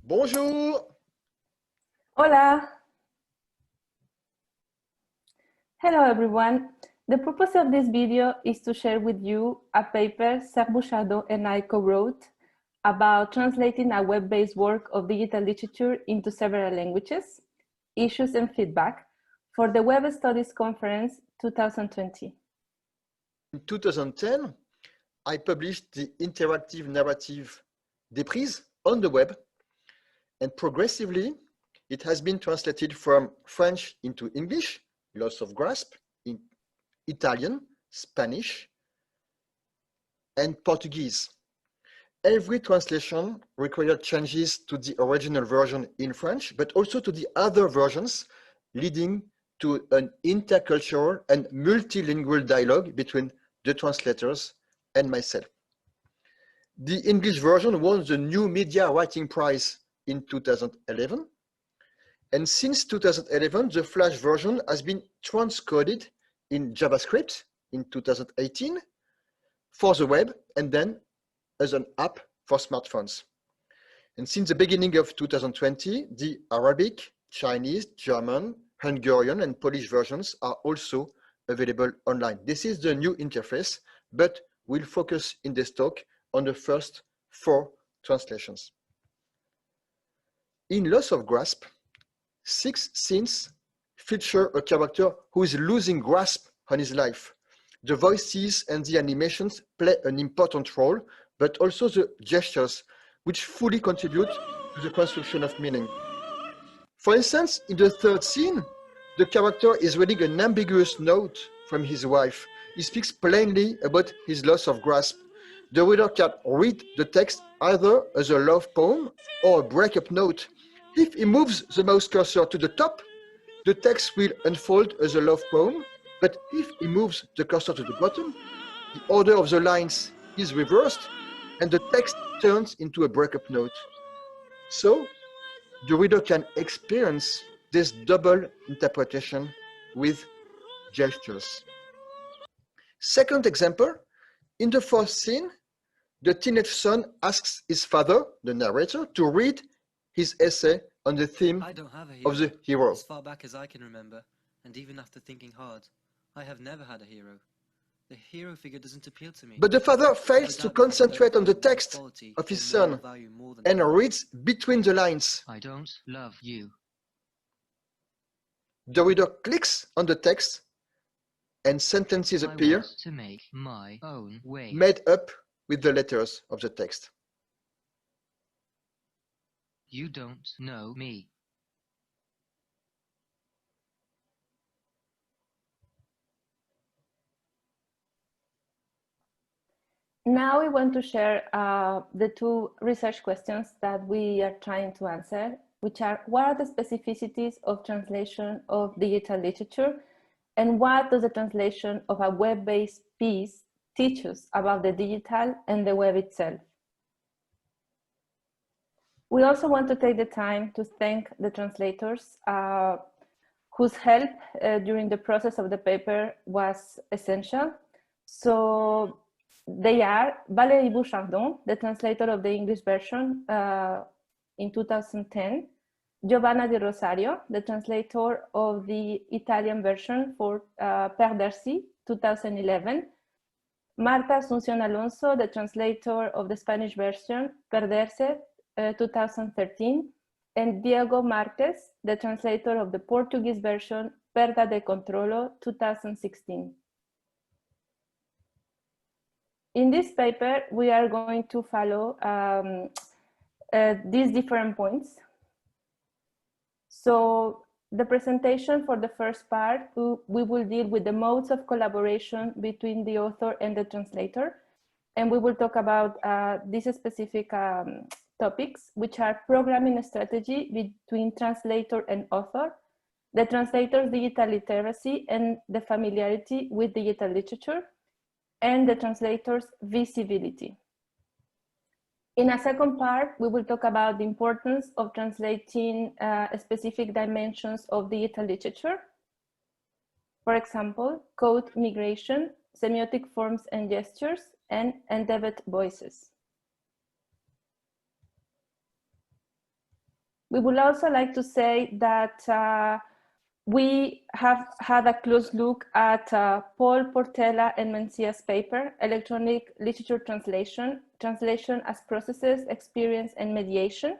Bonjour. Hola. Hello everyone. The purpose of this video is to share with you a paper Serge Bouchardon and I co-wrote about translating a web-based work of digital literature into several languages, issues and feedback for the Web Studies Conference 2020. In 2010, I published the interactive narrative Déprise on the web, and progressively it has been translated from French into English, Loss of Grasp, in Italian, Spanish, and Portuguese. Every translation required changes to the original version in French, but also to the other versions, leading to an intercultural and multilingual dialogue between the translators and myself. The English version won the New Media Writing Prize in 2011. And since 2011, the Flash version has been transcoded in JavaScript in 2018 for the web, and then as an app for smartphones. And since the beginning of 2020, the Arabic, Chinese, German, Hungarian, and Polish versions are also available online. This is the new interface, but we'll focus in this talk on the first 4 translations. In Loss of Grasp, 6 scenes feature a character who is losing grasp on his life. The voices and the animations play an important role, but also the gestures, which fully contribute to the construction of meaning. For instance, in the 3rd scene, the character is reading an ambiguous note from his wife. He speaks plainly about his loss of grasp. The reader can read the text either as a love poem or a breakup note. If he moves the mouse cursor to the top, the text will unfold as a love poem, but if he moves the cursor to the bottom, the order of the lines is reversed and the text turns into a breakup note. So, the reader can experience this double interpretation with gestures. Second example, in the 4th scene, the teenage son asks his father, the narrator, to read his essay on the theme of the hero. As far back as I can remember, and even after thinking hard, I have never had a hero. The hero figure doesn't appeal to me. But the father fails to concentrate on the text of his son and reads between the lines. I don't love you. The reader clicks on the text and sentences appear to make my own way. made up with the letters of the text. You don't know me. Now we want to share the 2 research questions that we are trying to answer, which are: what are the specificities of translation of digital literature? And what does the translation of a web-based piece teach us about the digital and the web itself? We also want to take the time to thank the translators whose help during the process of the paper was essential. So they are Valérie Bouchardon, the translator of the English version in 2010, Giovanna Di Rosario, the translator of the Italian version for Perdersi, 2011, Marta Asunción Alonso, the translator of the Spanish version, Perderse, 2013, and Diego Marques, the translator of the Portuguese version, Perda de Controlo, 2016. In this paper, we are going to follow these different points. So the presentation for the first part, we will deal with the modes of collaboration between the author and the translator. And we will talk about these specific topics, which are programming strategy between translator and author, the translator's digital literacy and the familiarity with digital literature, and the translator's visibility. In a second part, we will talk about the importance of translating specific dimensions of digital literature. For example, code migration, semiotic forms and gestures, and embedded voices. We would also like to say that we have had a close look at Paul Portela and Mencia's paper, Electronic Literature Translation, Translation as Processes, Experience, and Mediation,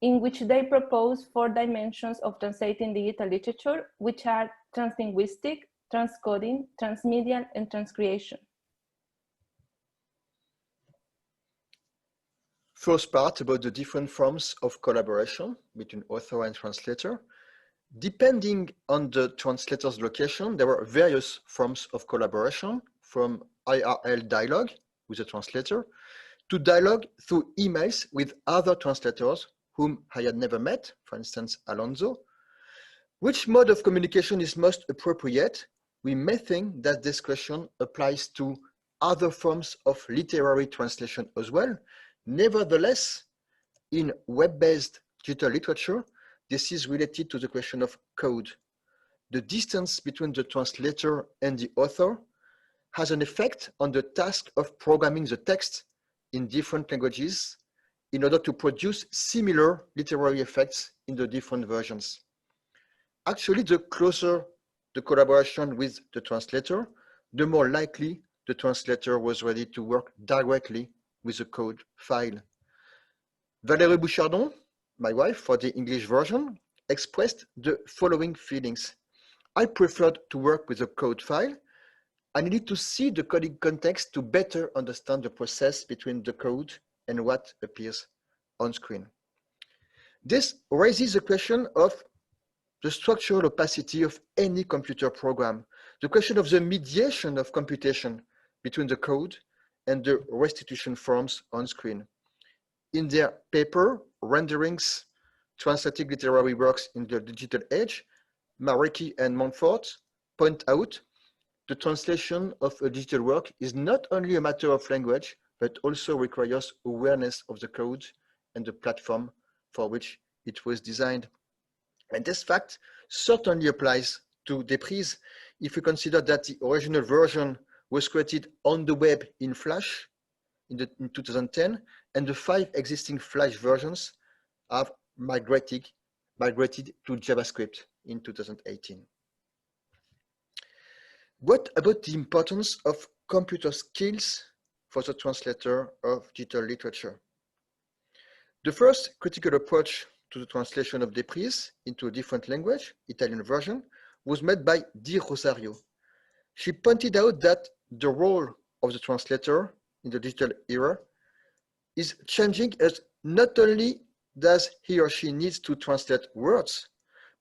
in which they propose 4 dimensions of translating digital literature, which are translinguistic, transcoding, transmedial, and transcreation. First part about the different forms of collaboration between author and translator. Depending on the translator's location, there are various forms of collaboration, from IRL dialogue with the translator to dialogue through emails with other translators whom I had never met, for instance, Alonso. Which mode of communication is most appropriate? We may think that this question applies to other forms of literary translation as well. Nevertheless, in web-based digital literature, this is related to the question of code. The distance between the translator and the author has an effect on the task of programming the text in different languages in order to produce similar literary effects in the different versions. Actually, the closer the collaboration with the translator, the more likely the translator was ready to work directly with the code file. Valérie Bouchardon, my wife, for the English version, expressed the following feelings. I preferred to work with a code file. I needed to see the coding context to better understand the process between the code and what appears on screen. This raises the question of the structural opacity of any computer program, the question of the mediation of computation between the code and the restitution forms on screen. In their paper, Renderings, Translating Literary Works in the Digital Age, Mareki and Montfort point out the translation of a digital work is not only a matter of language, but also requires awareness of the code and the platform for which it was designed. And this fact certainly applies to Déprise if we consider that the original version was created on the web in Flash in 2010, and the 5 existing Flash versions have migrated to JavaScript in 2018. What about the importance of computer skills for the translator of digital literature? The first critical approach to the translation of Déprise into a different language, Italian version, was made by Di Rosario. She pointed out that the role of the translator in the digital era is changing, as not only does he or she needs to translate words,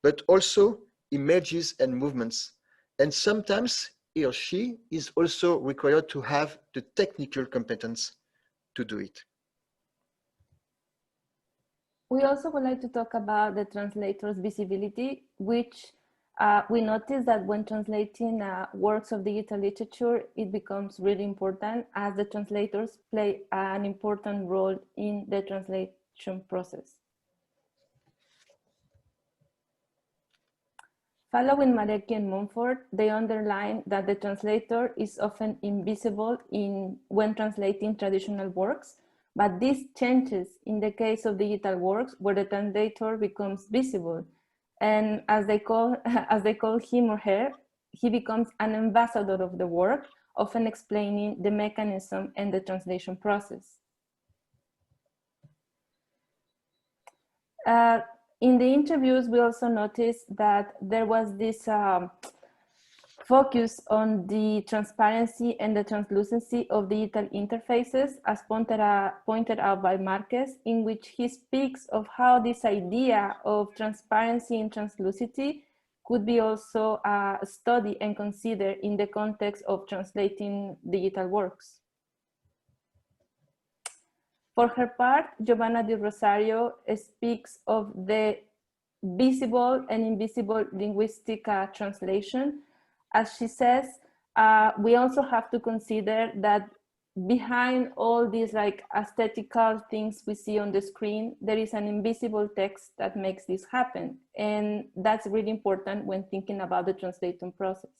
but also images and movements. And sometimes he or she is also required to have the technical competence to do it. We also would like to talk about the translator's visibility, which we notice that when translating works of digital literature, it becomes really important, as the translators play an important role in the translation process. Following Mareki and Montfort, they underline that the translator is often invisible when translating traditional works, but this changes in the case of digital works where the translator becomes visible. And as they call him or her, he becomes an ambassador of the work, often explaining the mechanism and the translation process. In the interviews, we also noticed that there was this focus on the transparency and the translucency of digital interfaces, as pointed out by Marquez, in which he speaks of how this idea of transparency and translucency could be also studied and considered in the context of translating digital works. For her part, Giovanna Di Rosario speaks of the visible and invisible linguistic translation. As she says, we also have to consider that behind all these like aesthetical things we see on the screen, there is an invisible text that makes this happen. And that's really important when thinking about the translating process.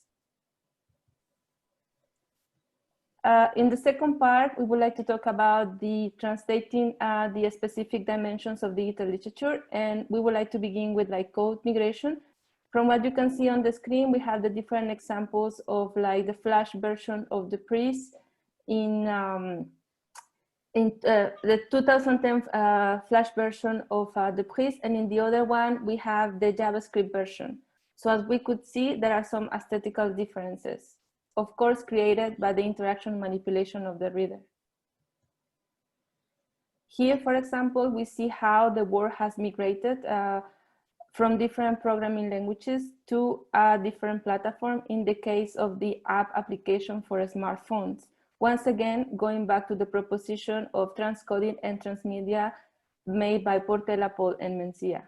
In the second part, we would like to talk about the translating the specific dimensions of digital literature, and we would like to begin with like code migration. From what you can see on the screen, we have the different examples of like the Flash version of Déprise in the 2010 Flash version of Déprise, and in the other one, we have the JavaScript version. So as we could see, there are some aesthetical differences, of course, created by the interaction manipulation of the reader. Here, for example, we see how the word has migrated from different programming languages to a different platform in the case of the app application for smartphones. Once again, going back to the proposition of transcoding and transmedia made by Portela, Paul, and Meza.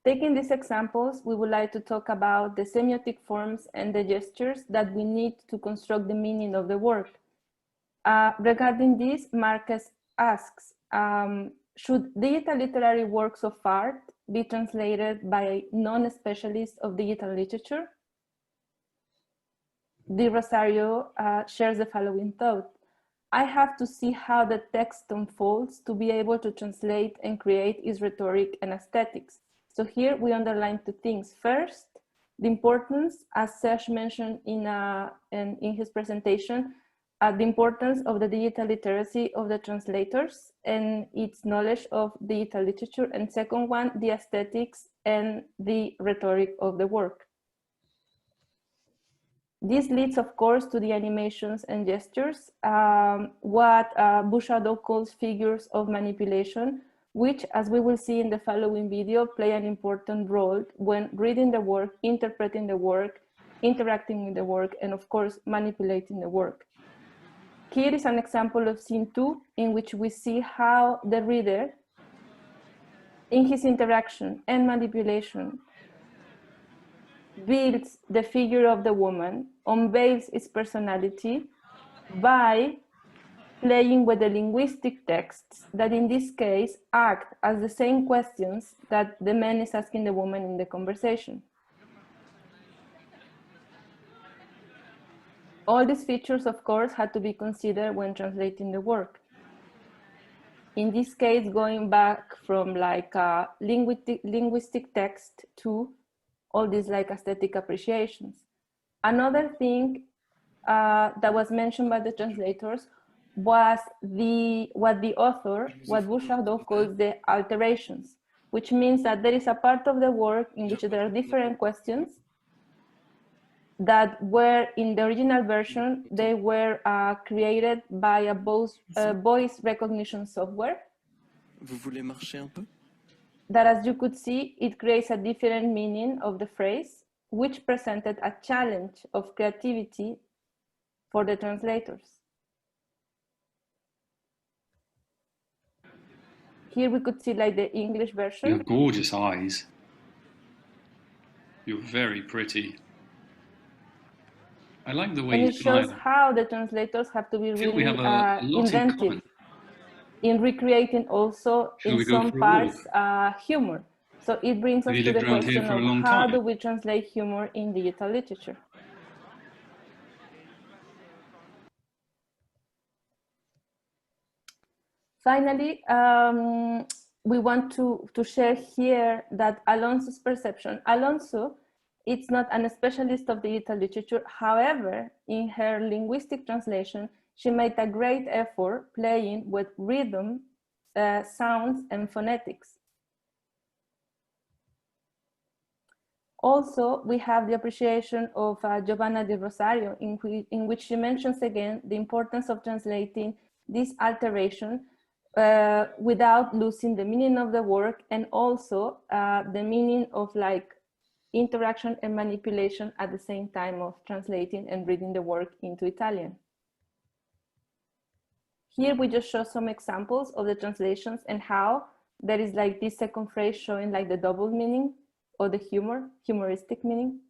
Taking these examples, we would like to talk about the semiotic forms and the gestures that we need to construct the meaning of the word. Regarding this, Marquez asks, should digital literary works of art be translated by non-specialists of digital literature? Di Rosario shares the following thought. I have to see how the text unfolds to be able to translate and create its rhetoric and aesthetics. So here we underline two things. First, the importance, as Serge mentioned in his presentation, the importance of the digital literacy of the translators and its knowledge of digital literature. And second one, the aesthetics and the rhetoric of the work. This leads, of course, to the animations and gestures, what Bouchardon calls figures of manipulation, which, as we will see in the following video, play an important role when reading the work, interpreting the work, interacting with the work, and of course, manipulating the work. Here is an example of scene 2, in which we see how the reader, in his interaction and manipulation, builds the figure of the woman, unveils its personality by playing with the linguistic texts that in this case act as the same questions that the man is asking the woman in the conversation. All these features, of course, had to be considered when translating the work. In this case, going back from like linguistic text to all these like aesthetic appreciations. Another thing that was mentioned by the translators was what Bouchardon calls the alterations, which means that there is a part of the work in which there are different questions that were in the original version, they were created by a voice recognition software. Vous voulez marcher un peu? That, as you could see, it creates a different meaning of the phrase, which presented a challenge of creativity for the translators. Here we could see like the English version. You have gorgeous eyes. You're very pretty. I like the way and you it shows smile. how the translators have to be really inventive in recreating also in some parts humor. So it brings us to the question of how do we translate humor in digital literature. Finally, we want to share here that Alonso's perception. Alonso, it's not an specialist of digital literature. However, in her linguistic translation, she made a great effort playing with rhythm, sounds, and phonetics. Also, we have the appreciation of Giovanna Di Rosario, in which she mentions again the importance of translating this alteration without losing the meaning of the work, and also the meaning of like interaction and manipulation at the same time of translating and reading the work into Italian. Here we just show some examples of the translations and how there is like this second phrase showing like the double meaning or the humoristic meaning.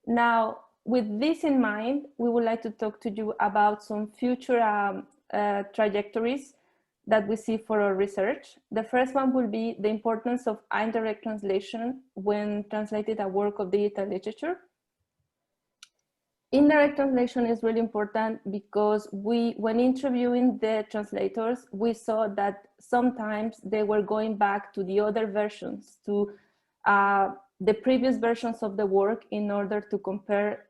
Now, with this in mind, we would like to talk to you about some future trajectories that we see for our research. The first one will be the importance of indirect translation when translated a work of digital literature. Indirect translation is really important because when interviewing the translators, we saw that sometimes they were going back to the other versions, to the previous versions of the work in order to compare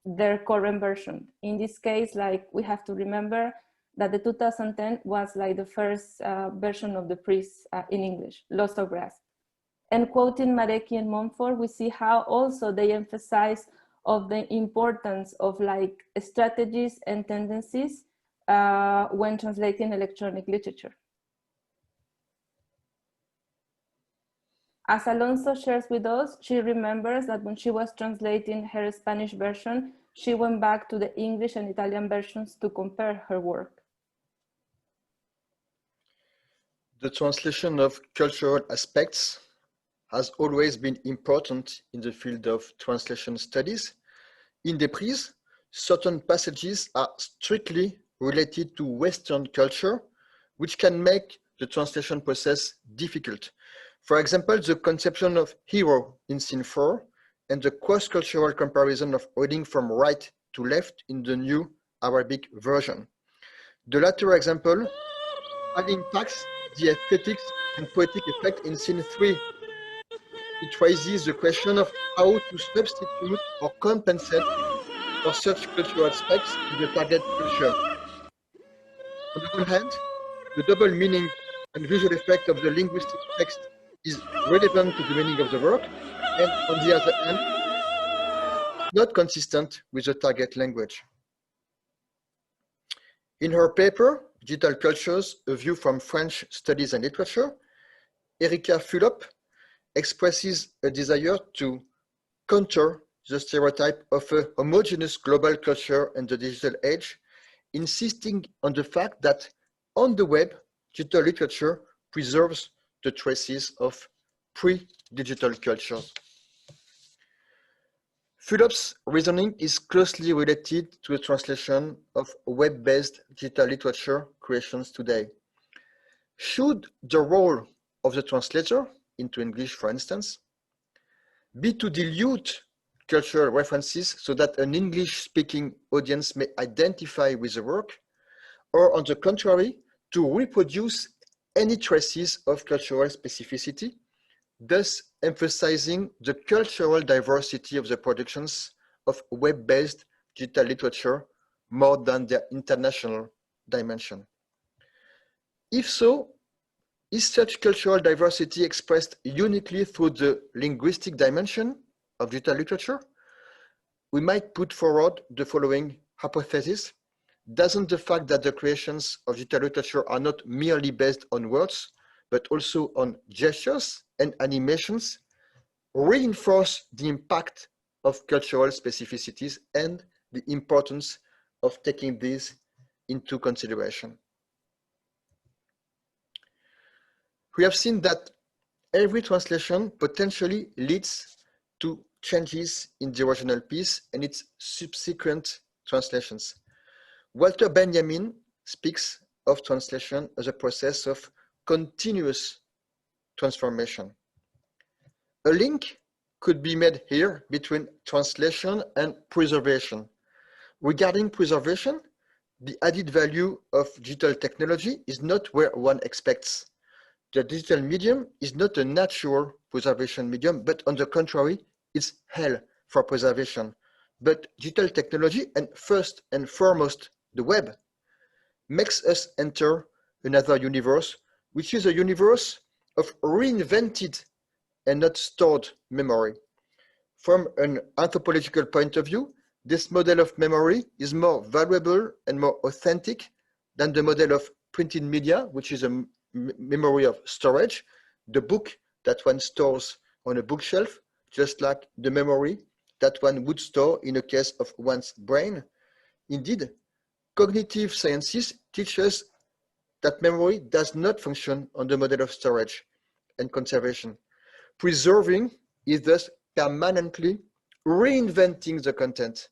their current version. In this case, like, we have to remember that the 2010 was like the first version of Déprise in English, Lost of Grasp. And quoting Marecki and Montfort, we see how also they emphasize of the importance of like strategies and tendencies when translating electronic literature. As Alonso shares with us, she remembers that when she was translating her Spanish version, she went back to the English and Italian versions to compare her work. The translation of cultural aspects has always been important in the field of translation studies. In Déprise, certain passages are strictly related to Western culture, which can make the translation process difficult. For example, the conception of hero in scene 4 and the cross-cultural comparison of reading from right to left in the new Arabic version. The latter example impacts the aesthetics and poetic effect in scene 3. It raises the question of how to substitute or compensate for such cultural aspects in the target culture. On the one hand, the double meaning and visual effect of the linguistic text is relevant to the meaning of the work, and on the other hand, not consistent with the target language. In her paper, Digital Cultures, A View from French Studies and Literature, Erika Fulop expresses a desire to counter the stereotype of a homogeneous global culture in the digital age, insisting on the fact that on the web, digital literature preserves the traces of pre-digital culture. Fulop's reasoning is closely related to the translation of web-based digital literature creations today. Should the role of the translator, into English for instance, be to dilute cultural references so that an English-speaking audience may identify with the work, or on the contrary, to reproduce any traces of cultural specificity, thus emphasizing the cultural diversity of the productions of web-based digital literature more than their international dimension? If so, is such cultural diversity expressed uniquely through the linguistic dimension of digital literature? We might put forward the following hypothesis. Doesn't the fact that the creations of digital literature are not merely based on words, but also on gestures and animations, reinforce the impact of cultural specificities and the importance of taking these into consideration? We have seen that every translation potentially leads to changes in the original piece and its subsequent translations. Walter Benjamin speaks of translation as a process of continuous transformation. A link could be made here between translation and preservation. Regarding preservation, the added value of digital technology is not where one expects. The digital medium is not a natural preservation medium, but on the contrary, it's hell for preservation. But digital technology, and first and foremost the web, makes us enter another universe, which is a universe of reinvented and not stored memory. From an anthropological point of view, this model of memory is more valuable and more authentic than the model of printed media, which is a memory of storage, the book that one stores on a bookshelf, just like the memory that one would store in a case of one's brain. Indeed, cognitive sciences teach us that memory does not function on the model of storage and conservation. Preserving is thus permanently reinventing the content.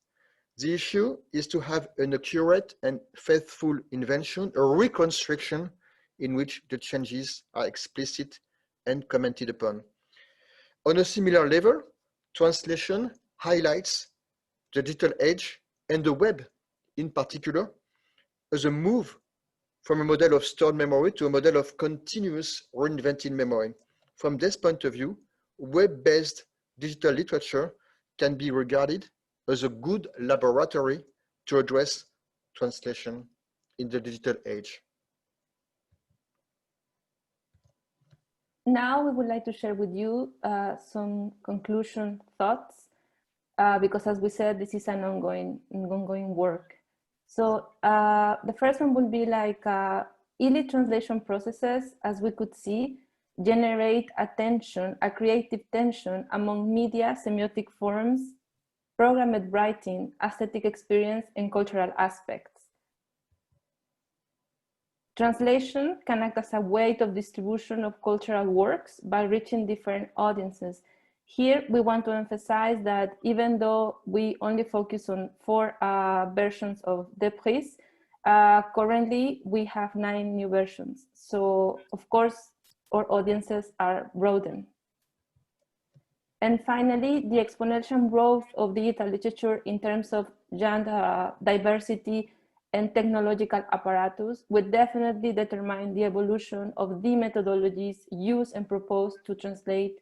The issue is to have an accurate and faithful invention, a reconstruction in which the changes are explicit and commented upon. On a similar level, translation highlights the digital age and the web in particular as a move from a model of stored memory to a model of continuous reinvented memory. From this point of view, web-based digital literature can be regarded as a good laboratory to address translation in the digital age. Now we would like to share with you some conclusion thoughts, because as we said, this is an ongoing work. So the first one would be like early translation processes, as we could see, generate a tension, a creative tension among media, semiotic forms, programmed writing, aesthetic experience, and cultural aspects. Translation can act as a way of distribution of cultural works by reaching different audiences. Here, we want to emphasize that even though we only focus on 4 versions of Déprise, currently we have 9 new versions. So, of course, our audiences are broadened. And finally, the exponential growth of digital literature in terms of gender diversity and technological apparatus would definitely determine the evolution of the methodologies used and proposed to translate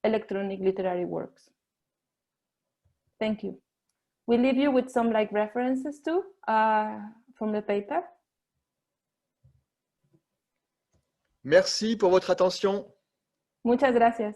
electronic literary works. Thank you. We leave you with some references too from the paper. Merci pour votre attention. Muchas gracias.